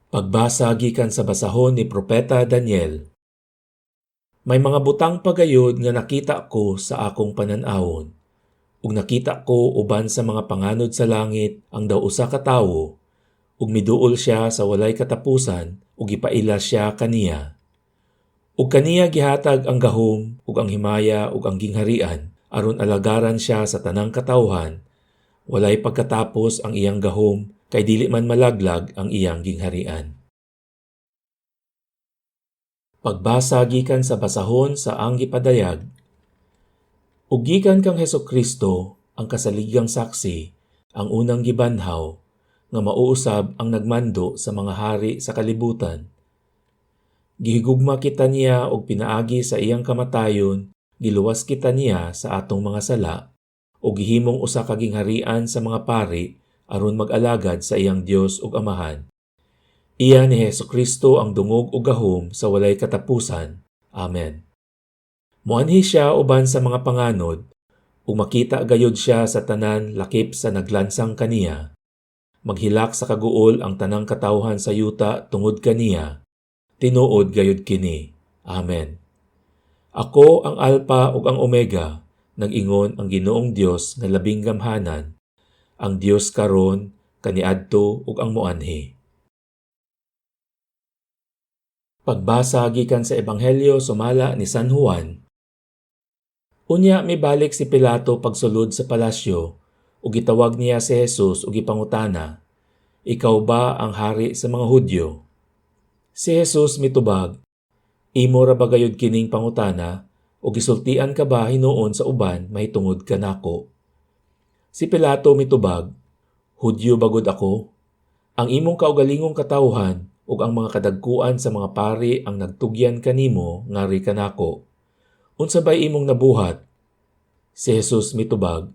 Pagbasa gikan sa basahon ni Propeta Daniel. May mga butang pagayod nga nakita ko sa akong panan-awon. Ug nakita ko uban sa mga panganod sa langit ang daw usa ka tawo, ug miduol siya sa walay katapusan ug gipaila siya kaniya. Ug kaniya gihatag ang gahom ug ang himaya ug ang gingharian aron alagaran siya sa tanang katawhan. Walay pagkatapos ang iyang gahom kay dili man malaglag ang iyang gingharian. Pagbasa gikan sa basahon sa ang gipadayag. Ug gikan kang Hesukristo ang kasaligang saksi, ang unang gibanhaw, nga mauusab ang nagmando sa mga hari sa kalibutan. Gihigugma kita niya og pinaagi sa iyang kamatayon, giluwas kita niya sa atong mga sala, ug gihimong usa ka gingharian sa mga pari aron mag-alagad sa iyang Dios ug Amahan. Iya ni Hesukristo ang dungog ug gahom sa walay katapusan. Amen. Moanhi siya uban sa mga panganod, ug makita gayud siya sa tanan lakip sa naglansang kaniya. Maghilak sa kaguol ang tanang katawhan sa yuta tungod kaniya. Tinuod gayud kini. Amen. Ako ang Alpha ug ang Omega, nag-ingon ang Ginoong Dios nga labing gamhanan, ang Dios karon, kaniadto ug ang moanhi. Pagbasa gikan sa Ebanghelyo sumala ni San Juan. Unya mibalik si Pilato pagsulod sa palasyo ug gitawag niya si Jesus ug gipangutana, "Ikaw ba ang hari sa mga Hudyo?" Si Jesus mitubag, "Imo ra ba gayud kining pangutana o gisultian ka ba hinuon sa uban mahitungod kanako?" Si Pilato mitubag, "Hudyo bagod ako? Ang imong kaugalingong katawhan ug ang mga kadagkuan sa mga pari ang nagtugyan kanimo ngari kanako. Unsa bay imong nabuhat?" Si Jesus mitubag,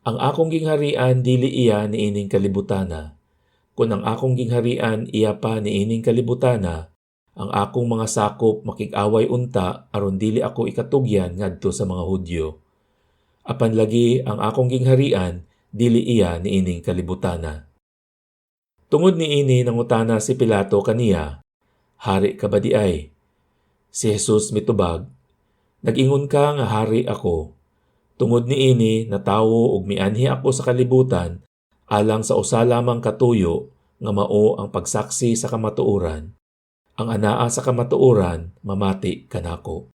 "Ang akong gingharian dili iya niining kalibutana. Kung ang akong gingharian iya pa niining kalibutana, ang akong mga sakop makig-away unta aron dili ako ikatugyan ngadto sa mga Hudyo. Apan lagi ang akong gingharian dili iya niining kalibutana." Tungod niini nangutana si Pilato kaniya, "Hari ka ba di ay?" Si Jesus mitubag, "Nag-ingon ka nga hari ako. Tungod niini natawo ug mianhi ako sa kalibutan alang sa usa lamang katuyo nga mao ang pagsaksi sa kamatuoran. Ang anaa sa kamatuoran mamati kanako."